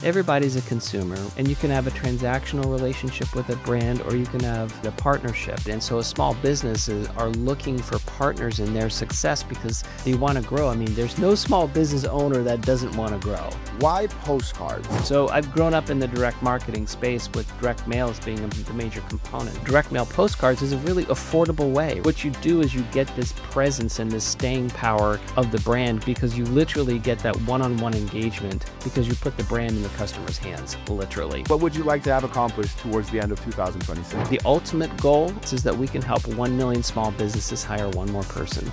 Everybody's a consumer, and you can have a transactional relationship with a brand, or you can have a partnership. And so small businesses are looking for partners in their success because they want to grow. I mean, there's no small business owner that doesn't want to grow. Why postcards? So I've grown up in the direct marketing space with direct mail as being the major component. Direct mail postcards is a really affordable way. What you do is you get this presence and this staying power of the brand because you literally get that one-on-one engagement because you put the brand in the customer's hands, literally. What would you like to have accomplished towards the end of 2026? The ultimate goal is that we can help 1 million small businesses hire one more person.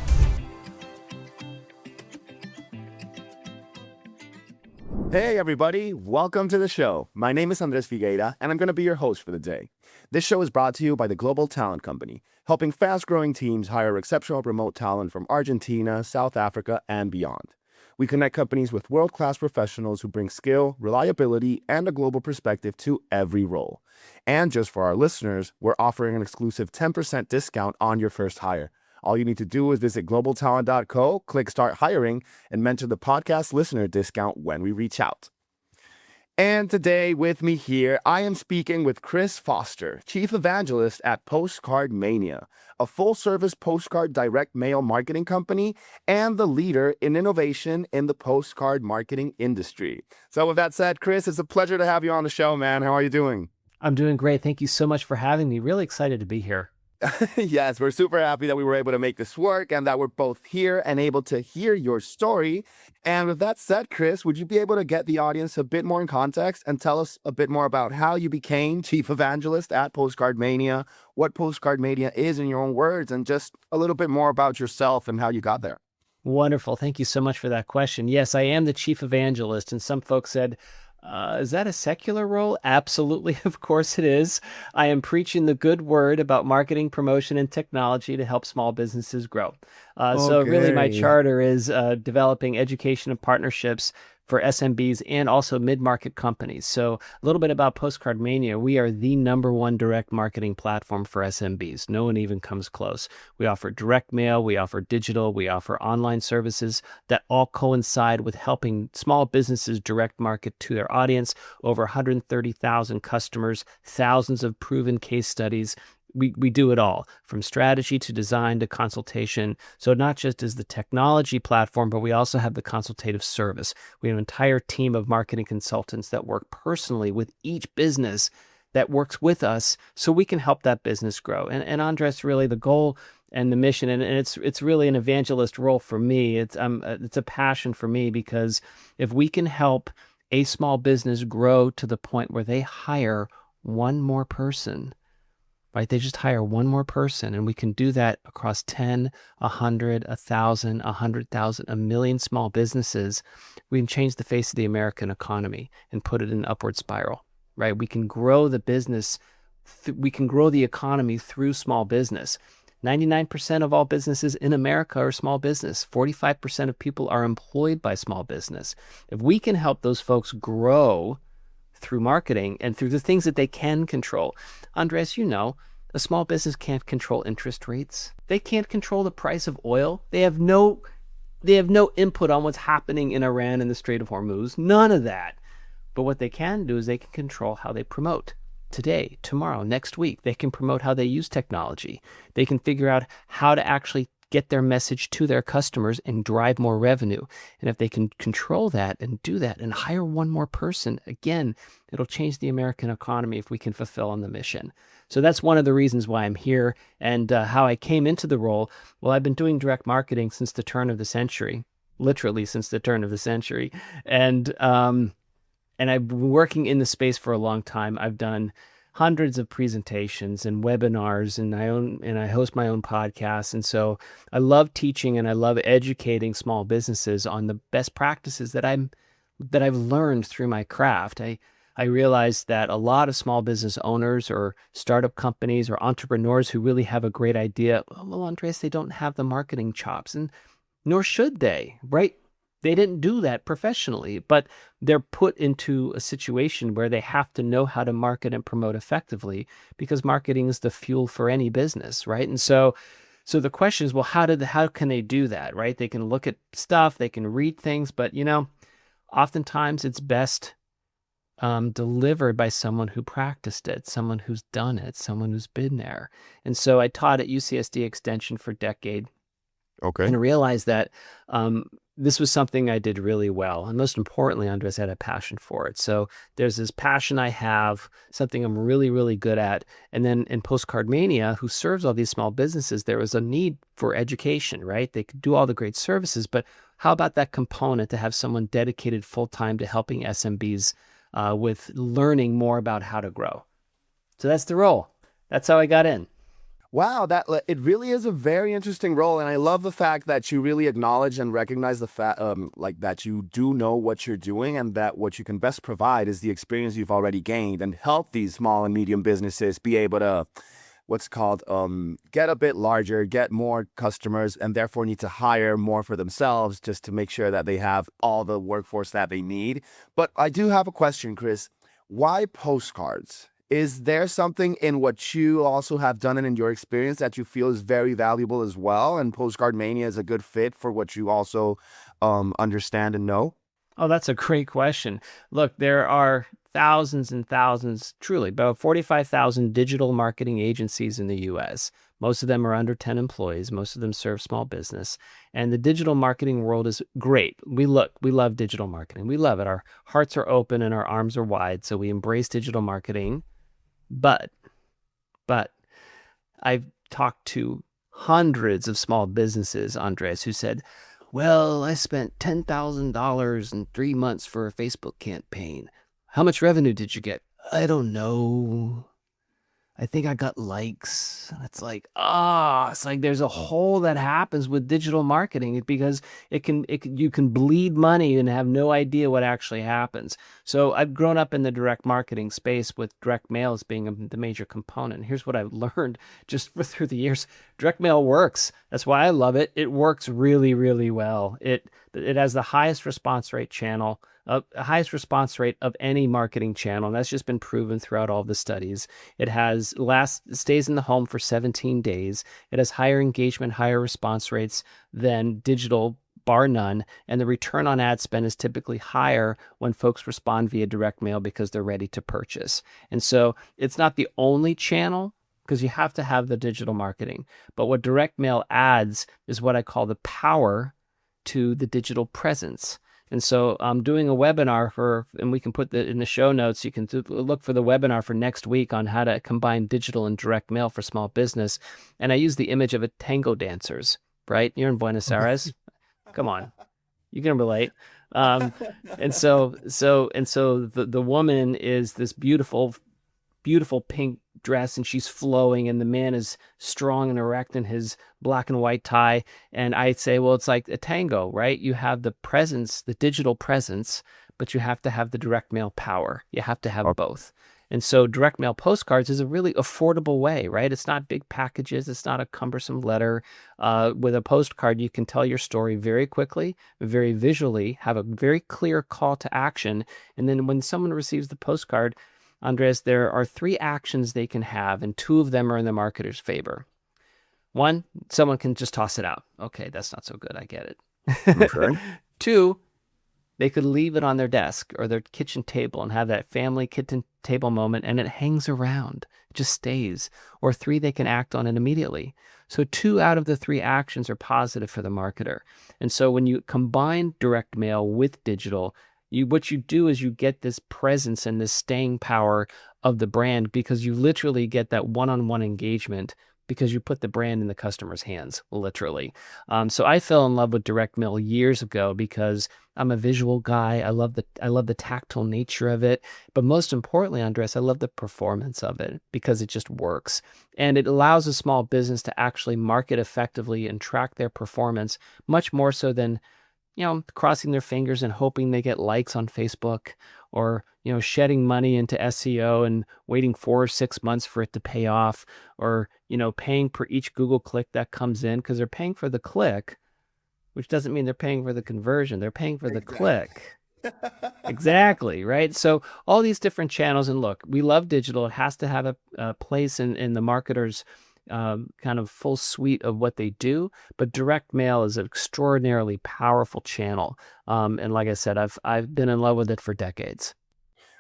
Hey everybody, welcome to the show. My name is Andres Figueira, and I'm going to be your host for the day. This show is brought to you by the Global Talent Company, helping fast-growing teams hire exceptional remote talent from Argentina, South Africa, and beyond. We connect companies with world-class professionals who bring skill, reliability, and a global perspective to every role. And just for our listeners, we're offering an exclusive 10% discount on your first hire. All you need to do is visit globaltalent.co, click Start Hiring, and mention the podcast listener discount when we reach out. And today with me here, I am speaking with Chris Foster, Chief Evangelist at PostcardMania, a full-service postcard direct mail marketing company and the leader in innovation in the postcard marketing industry. So with that said, Chris, it's a pleasure to have you on the show, man. How are you doing? I'm doing great. Thank you so much for having me. Really excited to be here. Yes, we're super happy that we were able to make this work and that we're both here and able to hear your story. And with that said, Chris, would you be able to get the audience a bit more in context and tell us a bit more about how you became Chief Evangelist at PostcardMania, what PostcardMania is in your own words, and just a little bit more about yourself and how you got there? Wonderful. Thank you so much for that question. Yes, I am the Chief Evangelist, and some folks said, is that a secular role? Absolutely. Of course it is. I am preaching the good word about marketing, promotion, and technology to help small businesses grow. So really my charter is developing education and partnerships for SMBs and also mid-market companies. So a little bit about PostcardMania. We are the #1 direct marketing platform for SMBs. No one even comes close. We offer direct mail, we offer digital, we offer online services that all coincide with helping small businesses direct market to their audience. Over 130,000 customers, thousands of proven case studies. We do it all, from strategy to design to consultation. So not just as the technology platform, but we also have the consultative service. We have an entire team of marketing consultants that work personally with each business that works with us so we can help that business grow. And Andres, really the goal and the mission, and it's really an evangelist role for me. It's a passion for me because if we can help a small business grow to the point where they hire one more person, right? They just hire one more person, and we can do that across 10, 100, 1,000, 100,000, 1 million small businesses. We can change the face of the American economy and put it in an upward spiral, right? We can grow the business. We can grow the economy through small business. 99% of all businesses in America are small business. 45% of people are employed by small business. If we can help those folks grow through marketing and through the things that they can control. Andres, you know, a small business can't control interest rates. They can't control the price of oil. They have no input on what's happening in Iran and the Strait of Hormuz. None of that. But what they can do is they can control how they promote. Today, tomorrow, next week, they can promote how they use technology. They can figure out how to actually get their message to their customers and drive more revenue. And if they can control that and do that and hire one more person, again, it'll change the American economy if we can fulfill on the mission. So that's one of the reasons why I'm here and how I came into the role. Well, I've been doing direct marketing since the turn of the century, literally since the turn of the century. And I've been working in the space for a long time. I've done hundreds of presentations and webinars, and I host my own podcasts. And so I love teaching and I love educating small businesses on the best practices that I've learned through my craft. I realized that a lot of small business owners or startup companies or entrepreneurs who really have a great idea, well, Andres, they don't have the marketing chops, and nor should they, right? They didn't do that professionally, but they're put into a situation where they have to know how to market and promote effectively because marketing is the fuel for any business, right? And so the question is, well, how can they do that, right? They can look at stuff, they can read things, but oftentimes it's best delivered by someone who practiced it, someone who's done it, someone who's been there. And so I taught at UCSD Extension for a decade Okay. and realized that this was something I did really well. And most importantly, Andres, had a passion for it. So there's this passion I have, something I'm really, really good at. And then in PostcardMania, who serves all these small businesses, there was a need for education, right? They could do all the great services, but how about that component to have someone dedicated full-time to helping SMBs with learning more about how to grow? So that's the role. That's how I got in. Wow, it really is a very interesting role, and I love the fact that you really acknowledge and recognize the fact, like that you do know what you're doing, and that what you can best provide is the experience you've already gained, and help these small and medium businesses be able to, what's called, get a bit larger, get more customers, and therefore need to hire more for themselves just to make sure that they have all the workforce that they need. But I do have a question, Chris. Why postcards? Is there something in what you also have done and in your experience that you feel is very valuable as well? And Postcard Mania is a good fit for what you also understand and know? Oh, that's a great question. Look, there are thousands and thousands, truly, about 45,000 digital marketing agencies in the US. Most of them are under 10 employees. Most of them serve small business. And the digital marketing world is great. We love digital marketing. We love it. Our hearts are open and our arms are wide. So we embrace digital marketing. But I've talked to hundreds of small businesses, Andres, who said, well, I spent $10,000 in 3 months for a Facebook campaign. How much revenue did you get? I don't know. I think I got likes. It's like, it's like there's a hole that happens with digital marketing because you can bleed money and have no idea what actually happens. So I've grown up in the direct marketing space with direct mail as being the major component. Here's what I've learned just through the years. Direct mail works. That's why I love it. It works really, really well. It has the highest response rate channel, highest response rate of any marketing channel. And that's just been proven throughout all the studies. It stays in the home for 17 days. It has higher engagement, higher response rates than digital, bar none. And the return on ad spend is typically higher when folks respond via direct mail because they're ready to purchase. And so it's not the only channel, because you have to have the digital marketing. But what direct mail adds is what I call the power to the digital presence. And so I'm doing a webinar and we can put in the show notes, you can look for the webinar for next week on how to combine digital and direct mail for small business. And I use the image of a tango dancers, right? You're in Buenos Aires. Come on, you can relate. And so the woman is this beautiful pink dress and she's flowing, and the man is strong and erect in his black and white tie. And I'd say, well, it's like a tango, right? You have the presence, the digital presence, but you have to have the direct mail power. You have to have both. And so direct mail postcards is a really affordable way, right? It's not big packages. It's not a cumbersome letter. With a postcard, you can tell your story very quickly, very visually, have a very clear call to action. And then when someone receives the postcard, Andres, there are 3 actions they can have, and 2 of them are in the marketer's favor. 1, someone can just toss it out. Okay, that's not so good. I get it. Okay. 2, they could leave it on their desk or their kitchen table and have that family kitchen table moment, and it hangs around. It just stays. Or 3, they can act on it immediately. So 2 out of the 3 actions are positive for the marketer. And so when you combine direct mail with digital, what you do is you get this presence and this staying power of the brand, because you literally get that one-on-one engagement because you put the brand in the customer's hands, literally. So I fell in love with direct mail years ago because I'm a visual guy. I love the tactile nature of it. But most importantly, Andres, I love the performance of it because it just works. And it allows a small business to actually market effectively and track their performance much more so than crossing their fingers and hoping they get likes on Facebook, or, shedding money into SEO and waiting 4 or 6 months for it to pay off, or, paying per each Google click that comes in, because they're paying for the click, which doesn't mean they're paying for the conversion. They're paying for the click. Exactly, right? So all these different channels, and look, we love digital. It has to have a place in the marketer's kind of full suite of what they do, but direct mail is an extraordinarily powerful channel. And like I said, I've been in love with it for decades.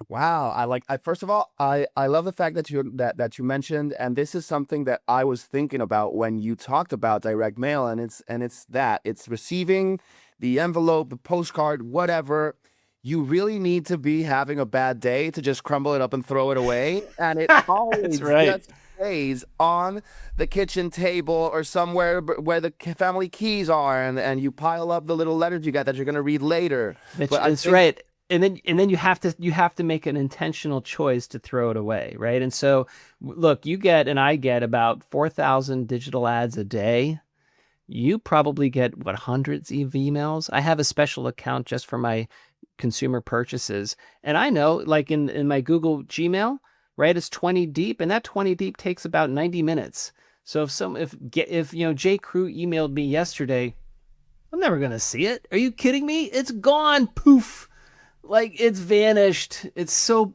Wow, first of all, I love the fact that you mentioned, and this is something that I was thinking about when you talked about direct mail, and it's receiving the envelope, the postcard, whatever. You really need to be having a bad day to just crumble it up and throw it away, and it That's always right. just stays on the kitchen table or somewhere where the family keys are, and you pile up the little letters you got that you're going to read later. But I That's think right. And then you have to make an intentional choice to throw it away, right? And so look, you get and I get about 4,000 digital ads a day. You probably get what, hundreds of emails. I have a special account just for my consumer purchases. And I know, like in my Google Gmail, right, it's 20 deep, and that 20 deep takes about 90 minutes. So if J. Crew emailed me yesterday, I'm never gonna see it. Are you kidding me? It's gone. Poof. Like it's vanished. It's so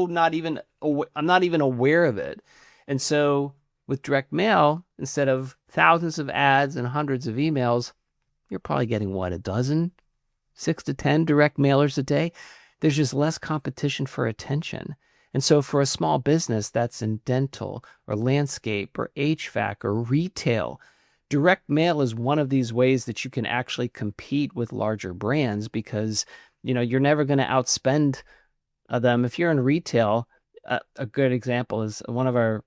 not even I'm not even aware of it. And so with direct mail, instead of thousands of ads and hundreds of emails, you're probably getting what, a dozen, 6 to 10 direct mailers a day. There's just less competition for attention. And so for a small business that's in dental or landscape or HVAC or retail, direct mail is one of these ways that you can actually compete with larger brands because you're never going to outspend them. If you're in retail, a good example is a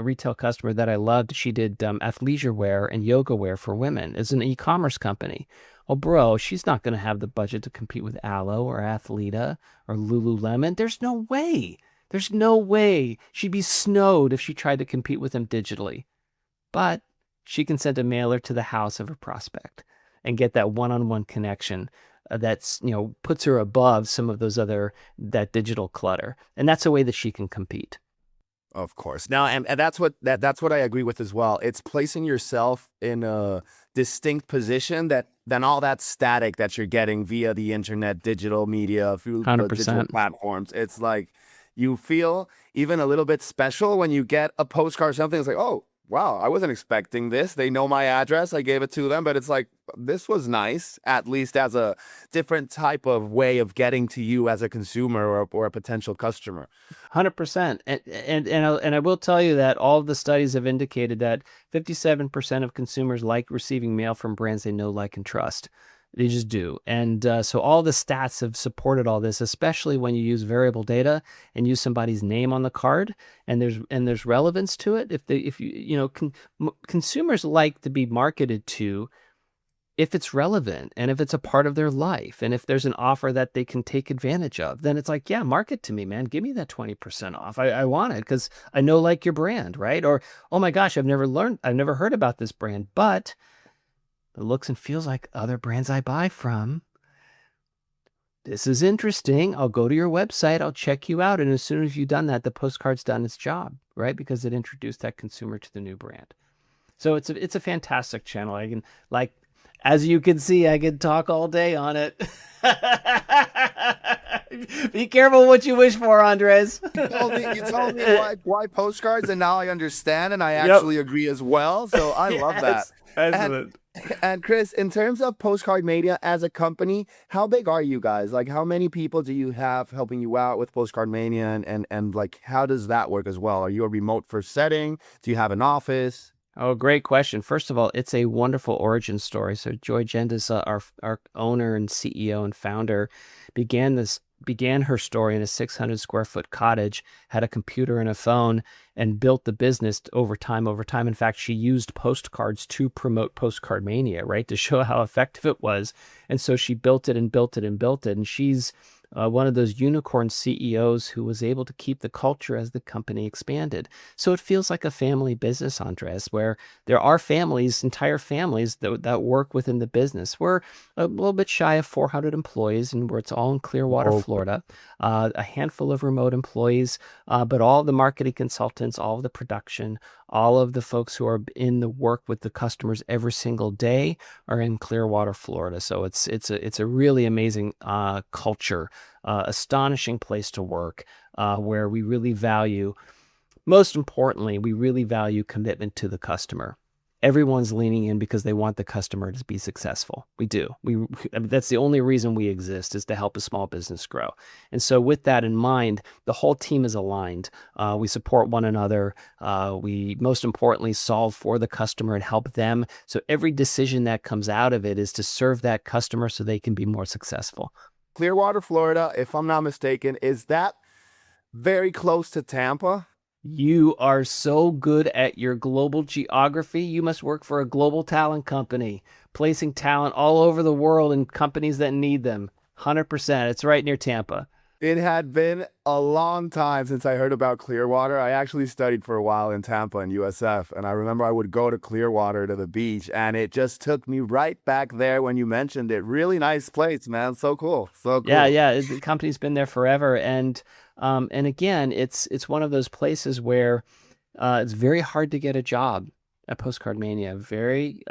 retail customer that I loved. She did athleisure wear and yoga wear for women. It's an e-commerce company. Oh, bro, she's not going to have the budget to compete with Aloe or Athleta or Lululemon. There's no way. There's no way. She'd be snowed if she tried to compete with them digitally. But she can send a mailer to the house of a prospect and get that one-on-one connection that's puts her above some of that digital clutter, and that's a way that she can compete. of course. Now, and that's what I agree with as well. It's placing yourself in a distinct position that than all that static that you're getting via the internet, digital media, through the digital 100%. platforms. It's like you feel even a little bit special when you get a postcard or something. It's like, oh, wow, I wasn't expecting this. They know my address. I gave it to them, but it's like, this was nice, at least as a different type of way of getting to you as a consumer or a potential customer. 100%. And I will tell you that all of the studies have indicated that 57% of consumers like receiving mail from brands they know, like, and trust. They just do. And so all the stats have supported all this, especially when you use variable data and use somebody's name on the card, and there's relevance to it. Consumers like to be marketed to if it's relevant and if it's a part of their life and if there's an offer that they can take advantage of, then it's like, yeah, market to me, man. Give me that 20% off. I want it because I know, like, your brand, right? Or, oh my gosh, I've never heard about this brand, but it looks and feels like other brands I buy from. This is interesting. I'll go to your website. I'll check you out. And as soon as you've done that, the postcard's done its job, right? Because it introduced that consumer to the new brand. So it's a fantastic channel. I can, like, as you can see, I can talk all day on it. Be careful what you wish for, Andres. You told me why postcards, and now I understand, and I Yep. actually agree as well. So I love that. Yes. And Excellent. and Chris, in terms of Postcard Mania as a company, how big are you guys? Like, how many people do you have helping you out with Postcard Mania, and like, how does that work as well? Are you a remote first setting? Do you have an office? Oh, great question. First of all, it's a wonderful origin story. So Joy Gendusa, our owner and CEO and founder, began her story in a 600 square foot cottage, had a computer and a phone, and built the business over time. In fact, she used postcards to promote PostcardMania, right, to show how effective it was. And so she built it and built it and built it. And she's one of those unicorn CEOs who was able to keep the culture as the company expanded. So it feels like a family business, Andres, where there are families, entire families that work within the business. We're a little bit shy of 400 employees, and it's all in Clearwater, Oh, Florida. A handful of remote employees, but all the marketing consultants, all of the production, all of the folks who are in the work with the customers every single day are in Clearwater, Florida. So it's a really amazing culture, astonishing place to work, where we really value, most importantly, we really value commitment to the customer. everyone's leaning in because they want the customer to be successful. We do. I mean, that's the only reason we exist, is to help a small business grow. And so with that in mind, the whole team is aligned. We support one another. We, most importantly, solve for the customer and help them. So every decision that comes out of it is to serve that customer so they can be more successful. Clearwater, Florida, if I'm not mistaken, is that very close to Tampa? You are so good at your global geography. You must work for a global talent company, placing talent all over the world in companies that need them. 100%. It's right near Tampa. It had been a long time since I heard about Clearwater. I actually studied for a while in Tampa and USF, and I remember I would go to Clearwater to the beach, and it just took me right back there when you mentioned it. Really nice place, man. So cool. So Yeah, cool. yeah. The company's been there forever, and again, it's one of those places where it's very hard to get a job at PostcardMania. Very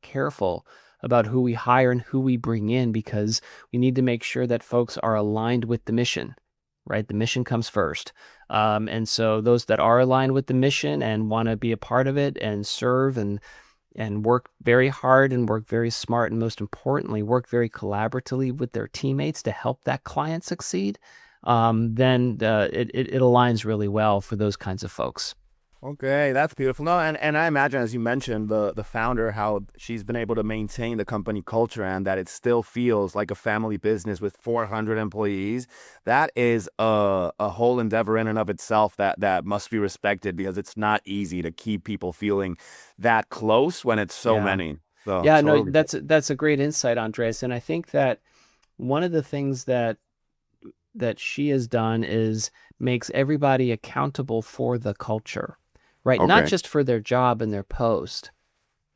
careful about who we hire and who we bring in, because we need to make sure that folks are aligned with the mission, right? The mission comes first. And so those that are aligned with the mission and want to be a part of it and serve and work very hard and work very smart, and most importantly, work very collaboratively with their teammates to help that client succeed, then it aligns really well for those kinds of folks. Okay, that's beautiful. No, and I imagine, as you mentioned, the founder, how she's been able to maintain the company culture and that it still feels like a family business with 400 employees. That is a whole endeavor in and of itself that must be respected, because it's not easy to keep people feeling that close when it's so Yeah. many. So Yeah, no, totally. that's a great insight, Andres. And I think that one of the things that she has done is makes everybody accountable for the culture, right? Not Okay. just for their job and their post,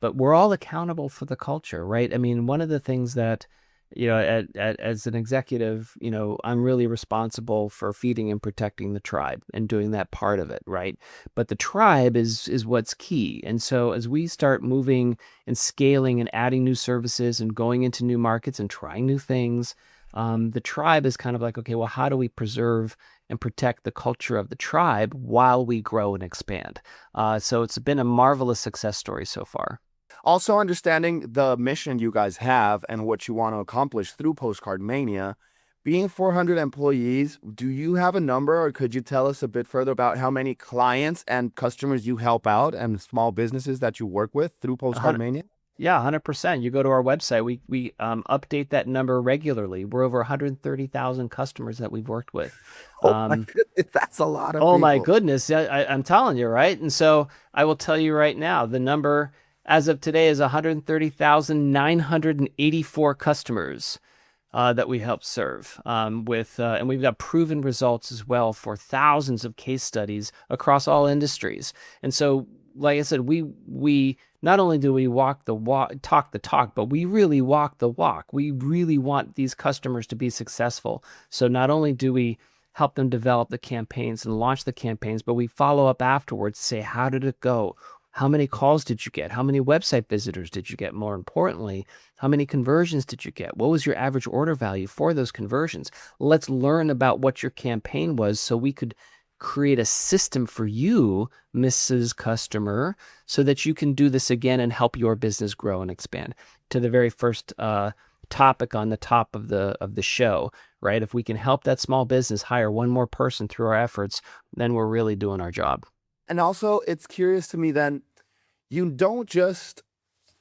but we're all accountable for the culture, right? I mean, one of the things that, as an executive, I'm really responsible for feeding and protecting the tribe and doing that part of it, right? But the tribe is what's key. And so as we start moving and scaling and adding new services and going into new markets and trying new things, the tribe is kind of like, okay, well, how do we preserve and protect the culture of the tribe while we grow and expand? So it's been a marvelous success story so far. Also, understanding the mission you guys have and what you want to accomplish through Postcard Mania, being 400 employees, do you have a number, or could you tell us a bit further about how many clients and customers you help out and small businesses that you work with through Postcard Mania? Yeah, 100%. You go to our website, we update that number regularly. We're over 130,000 customers that we've worked with. Oh my Um, goodness, that's a lot of oh my people. goodness, I'm telling you, right? And so I will tell you right now, the number as of today is 130,984 customers that we help serve and we've got proven results as well for thousands of case studies across all industries. And so, like I said, we not only do we walk the walk, talk the talk, but we really walk the walk. We really want these customers to be successful. So not only do we help them develop the campaigns and launch the campaigns, but we follow up afterwards to say, how did it go? How many calls did you get? How many website visitors did you get? More importantly, how many conversions did you get? What was your average order value for those conversions? Let's learn about what your campaign was so we could create a system for you, Mrs. Customer, so that you can do this again and help your business grow and expand. To the very first topic on the top of the show, right? If we can help that small business hire one more person through our efforts, then we're really doing our job. And also, it's curious to me then, you don't just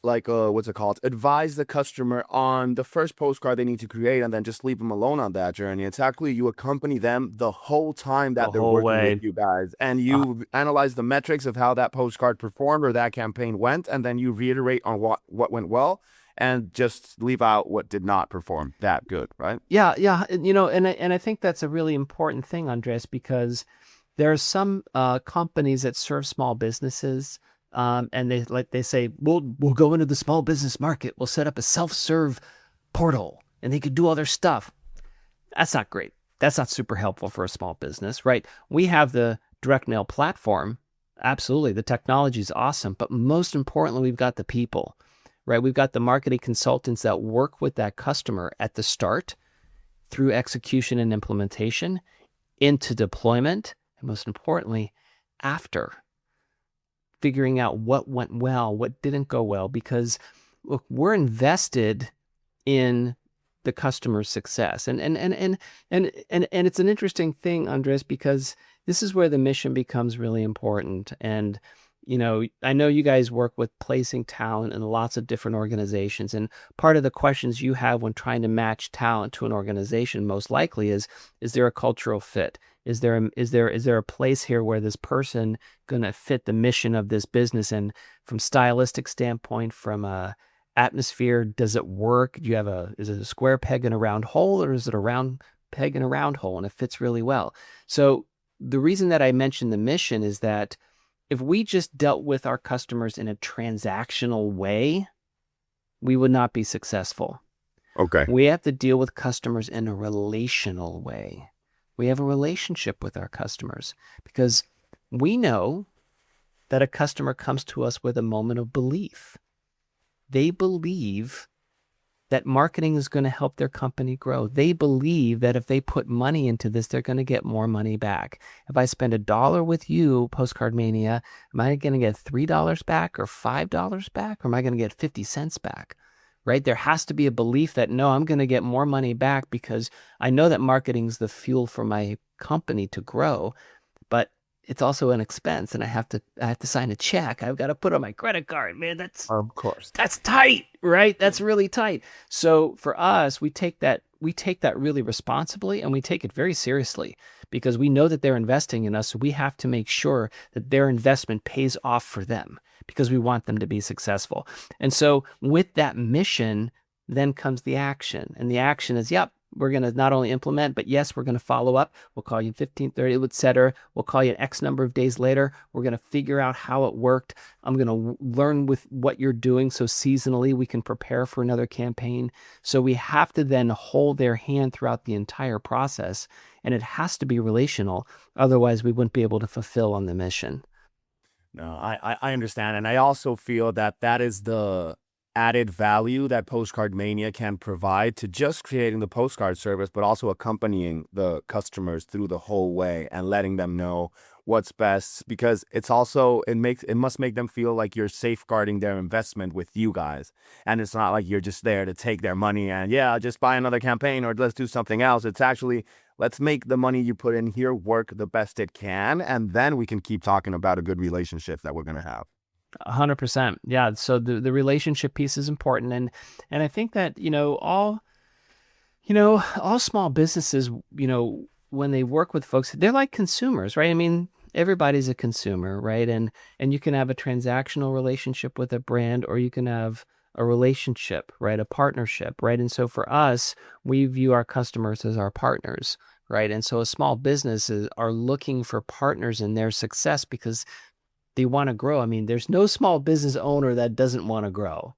like what's it called, advise the customer on the first postcard they need to create and then just leave them alone on that journey. It's actually you accompany them the whole time The that they're whole working with way. you guys, and Uh, you analyze the metrics of how that postcard performed or that campaign went, and then you reiterate on what went well and just leave out what did not perform that good, right? yeah, yeah, and I think that's a really important thing, Andres, because there are some companies that serve small businesses, and they say, we'll go into the small business market. We'll set up a self-serve portal, and they could do all their stuff. That's not great. That's not super helpful for a small business, right? We have the direct mail platform. Absolutely, the technology is awesome, but most importantly, we've got the people, right? We've got the marketing consultants that work with that customer at the start, through execution and implementation, into deployment, and most importantly, after. figuring out what went well, what didn't go well, because look, we're invested in the customer's success. And it's an interesting thing, Andres, because this is where the mission becomes really important. And I know you guys work with placing talent in lots of different organizations, and part of the questions you have when trying to match talent to an organization most likely is there a cultural fit? Is there a place here where this person gonna fit the mission of this business? And from stylistic standpoint, from a atmosphere, does it work? Is it a square peg in a round hole, or is it a round peg in a round hole, and it fits really well? So the reason that I mentioned the mission is that if we just dealt with our customers in a transactional way, we would not be successful. Okay. We have to deal with customers in a relational way. We have a relationship with our customers because we know that a customer comes to us with a moment of belief. They believe that marketing is going to help their company grow. They believe that if they put money into this, they're going to get more money back. If I spend $1 with you, PostcardMania, am I going to get $3 back or $5 back? Or am I going to get 50 cents back? Right? There has to be a belief that, no, I'm going to get more money back because I know that marketing is the fuel for my company to grow, but it's also an expense, and I have to sign a check. I've got to put on my credit card, man. Of course. That's tight, right? That's really tight. So for us, we take that really responsibly, and we take it very seriously because we know that they're investing in us. So we have to make sure that their investment pays off for them because we want them to be successful. And so with that mission, then comes the action. And the action is, yep, we're going to not only implement, but yes, we're going to follow up. We'll call you in 15, 30, et cetera. We'll call you X number of days later. We're going to figure out how it worked. I'm going to learn with what you're doing. So seasonally, we can prepare for another campaign. So we have to then hold their hand throughout the entire process. And it has to be relational. Otherwise, we wouldn't be able to fulfill on the mission. No, I understand. And I also feel that that is the added value that PostcardMania can provide to just creating the postcard service, but also accompanying the customers through the whole way and letting them know what's best, because it must make them feel like you're safeguarding their investment with you guys. And it's not like you're just there to take their money and just buy another campaign or let's do something else. It's actually, let's make the money you put in here work the best it can. And then we can keep talking about a good relationship that we're going to have. 100%. Yeah. So the relationship piece is important. And I think that, all small businesses, when they work with folks, they're like consumers, right? I mean, everybody's a consumer, right? And you can have a transactional relationship with a brand, or you can have a relationship, right? A partnership, right? And so for us, we view our customers as our partners, right? And so small businesses are looking for partners in their success because they want to grow. I mean, there's no small business owner that doesn't want to grow.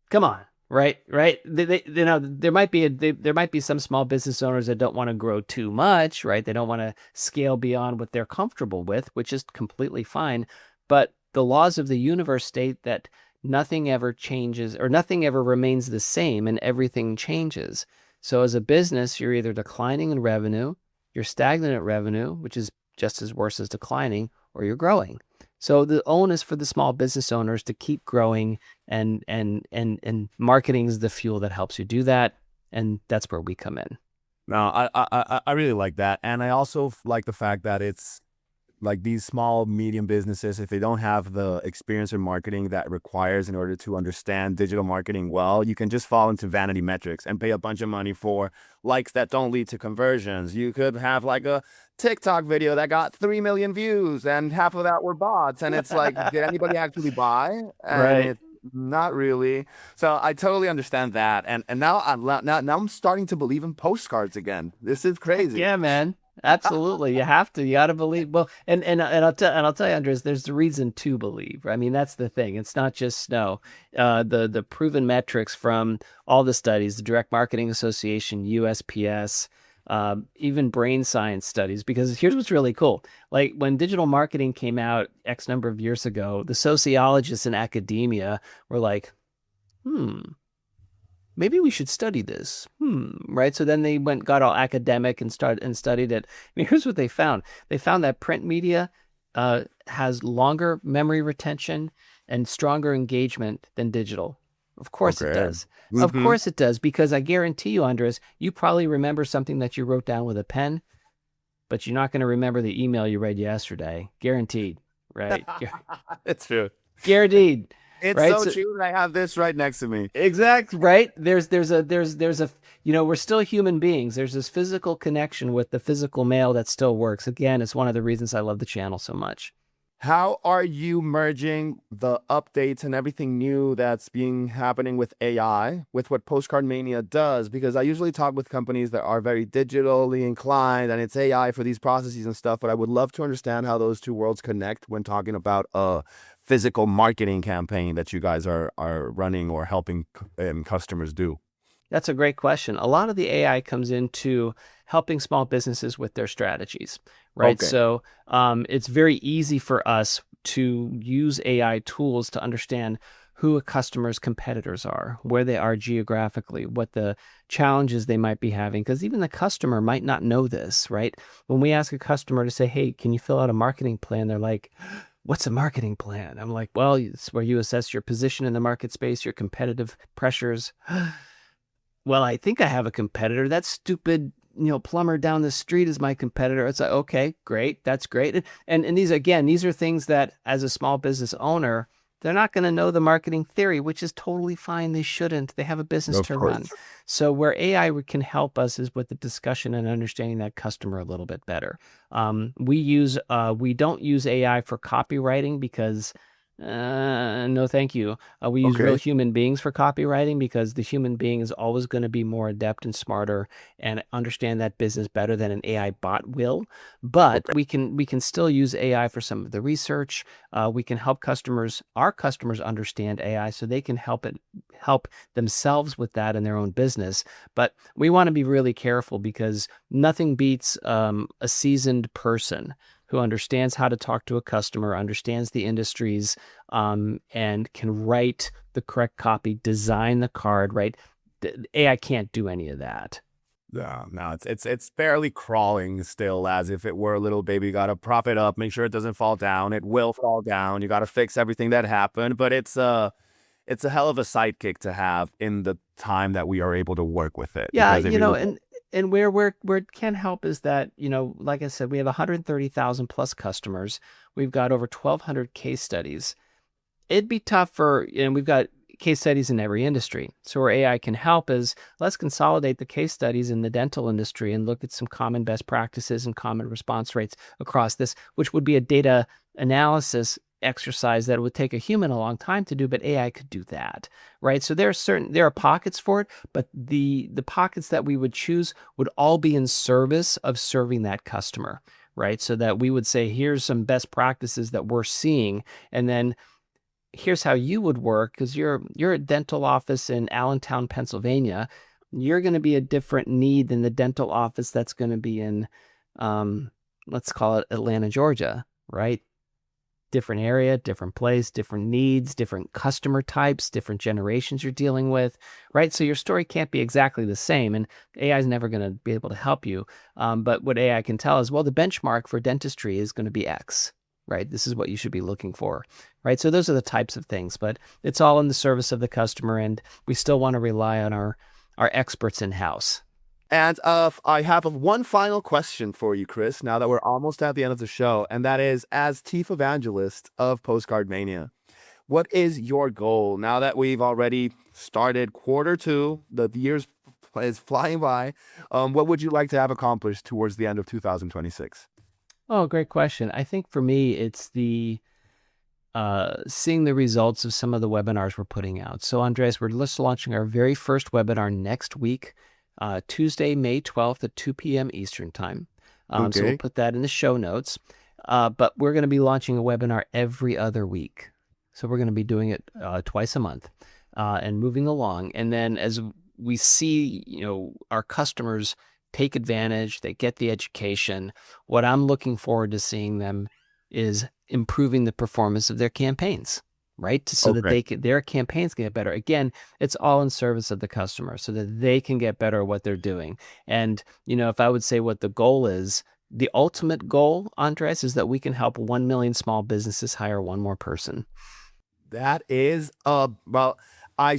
Come on, right? There might be some small business owners that don't want to grow too much, right? They don't want to scale beyond what they're comfortable with, which is completely fine. But the laws of the universe state that nothing ever changes or nothing ever remains the same, and everything changes. So as a business, you're either declining in revenue, you're stagnant at revenue, which is just as worse as declining, or you're growing. So the onus for the small business owners to keep growing, and marketing is the fuel that helps you do that. And that's where we come in. No, I really like that. And I also like the fact that it's like these small, medium businesses, if they don't have the experience in marketing that requires in order to understand digital marketing well, you can just fall into vanity metrics and pay a bunch of money for likes that don't lead to conversions. You could have like a TikTok video that got 3 million views and half of that were bots. And it's like, did anybody actually buy? And Right. it's not really. So I totally understand that. And now I'm starting to believe in postcards again. This is crazy. Yeah, man. Absolutely. You have to. You got to believe. Well, and I'll tell you, Andres, there's a reason to believe. I mean, that's the thing. It's not just snow. The proven metrics from all the studies, the Direct Marketing Association, USPS, even brain science studies, because here's what's really cool. Like when digital marketing came out X number of years ago, the sociologists in academia were like, maybe we should study this. Right? So then they got all academic and studied it. I mean, here's what they found. They found that print media has longer memory retention and stronger engagement than digital. Of course it Okay. does. Of Mm-hmm. course it does, because I guarantee you, Andres, you probably remember something that you wrote down with a pen, but you're not going to remember the email you read yesterday. Guaranteed, right? It's true. Guaranteed, It's right? so So true. I have this right next to me. exact, right? There's a we're still human beings. There's this physical connection with the physical mail that still works. Again, it's one of the reasons I love the channel so much. How are you merging the updates and everything new that's being happening with AI with what PostcardMania does? Because I usually talk with companies that are very digitally inclined and it's AI for these processes and stuff, but I would love to understand how those two worlds connect when talking about a physical marketing campaign that you guys are running or helping customers do. That's a great question. A lot of the AI comes into helping small businesses with their strategies, right? Okay. So it's very easy for us to use AI tools to understand who a customer's competitors are, where they are geographically, what the challenges they might be having, because even the customer might not know this, right? When we ask a customer to say, hey, can you fill out a marketing plan? They're like, what's a marketing plan? I'm like, well, it's where you assess your position in the market space, your competitive pressures. Well, I think I have a competitor. That stupid, plumber down the street is my competitor. It's like, okay, great. That's great. And these are things that as a small business owner, they're not going to know the marketing theory, which is totally fine. They shouldn't. They have a business Of to run. course. So where AI can help us is with the discussion and understanding that customer a little bit better. We don't use AI for copywriting because no, thank you. We use real Okay. human beings for copywriting because the human being is always going to be more adept and smarter and understand that business better than an AI bot will. But Okay. we can still use AI for some of the research. We can help our customers understand AI so they can help themselves with that in their own business. But we want to be really careful because nothing beats a seasoned person who understands how to talk to a customer, understands the industries, and can write the correct copy, design the card, right? The AI can't do any of that. Yeah, no, it's barely crawling still, as if it were a little baby. You gotta prop it up, make sure it doesn't fall down. It will fall down. You gotta fix everything that happened, but it's a hell of a sidekick to have in the time that we are able to work with it. Yeah, Because if you look at and where it can help is that, like I said, we have 130,000 plus customers. We've got over 1,200 case studies. It'd be tough we've got case studies in every industry. So where AI can help is let's consolidate the case studies in the dental industry and look at some common best practices and common response rates across this, which would be a data analysis exercise that would take a human a long time to do, but AI could do that, right? So there are pockets for it, but the pockets that we would choose would all be in service of serving that customer, right? So that we would say, here's some best practices that we're seeing, and then here's how you would work, because you're a dental office in Allentown, Pennsylvania. You're going to be a different need than the dental office that's going to be in, let's call it Atlanta, Georgia, right? Different area, different place, different needs, different customer types, different generations you're dealing with, right? So your story can't be exactly the same, and AI is never going to be able to help you. But what AI can tell is, well, the benchmark for dentistry is going to be X, right? This is what you should be looking for, right? So those are the types of things, but it's all in the service of the customer, and we still want to rely on our experts in-house. And I have one final question for you, Chris, now that we're almost at the end of the show, and that is, as Chief Evangelist of Postcard Mania, what is your goal now that we've already started quarter 2, the years is flying by? What would you like to have accomplished towards the end of 2026? Oh, great question. I think for me, it's the seeing the results of some of the webinars we're putting out. So, Andres, we're just launching our very first webinar next week, Tuesday, May 12th at 2 p.m. Eastern Time. So we'll Okay. put that in the show notes. But we're going to be launching a webinar every other week. So we're going to be doing it twice a month and moving along. And then as we see, our customers take advantage, they get the education. What I'm looking forward to seeing them is improving the performance of their campaigns, right? So that Okay. their campaigns can get better. Again, it's all in service of the customer so that they can get better at what they're doing. And, if I would say what the goal is, The ultimate goal, Andres, is that we can help 1 million small businesses hire one more person. That is, well, I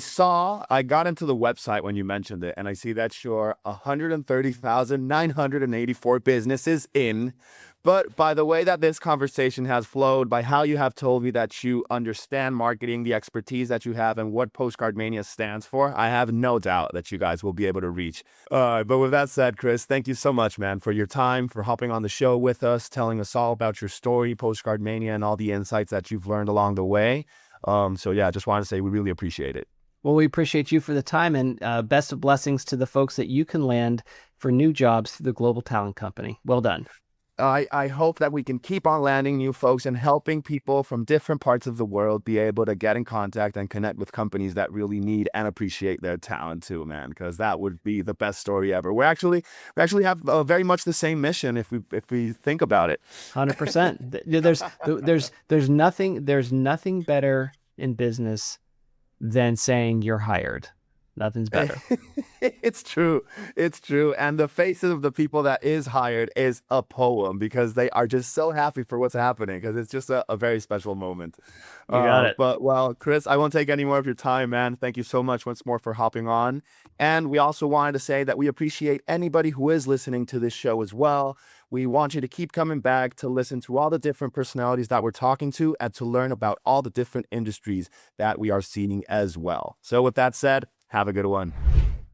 got into the website when you mentioned it, and I see that you're 130,984 businesses in. But by the way that this conversation has flowed, by how you have told me that you understand marketing, the expertise that you have, and what PostcardMania stands for, I have no doubt that you guys will be able to reach. But with that said, Chris, thank you so much, man, for your time, for hopping on the show with us, telling us all about your story, PostcardMania, and all the insights that you've learned along the way. So yeah, just wanted to say we really appreciate it. Well, we appreciate you for the time, and best of blessings to the folks that you can land for new jobs through the Global Talent Company. Well done. I hope that we can keep on landing new folks and helping people from different parts of the world be able to get in contact and connect with companies that really need and appreciate their talent too, man, because that would be the best story ever. We actually have very much the same mission if we think about it. 100%. There's nothing better in business than saying you're hired. Nothing's better. It's true. It's true. And the faces of the people that is hired is a poem because they are just so happy for what's happening because it's just a very special moment. You got it. But well, Chris, I won't take any more of your time, man. Thank you so much once more for hopping on. And we also wanted to say that we appreciate anybody who is listening to this show as well. We want you to keep coming back to listen to all the different personalities that we're talking to and to learn about all the different industries that we are seeing as well. So with that said, have a good one.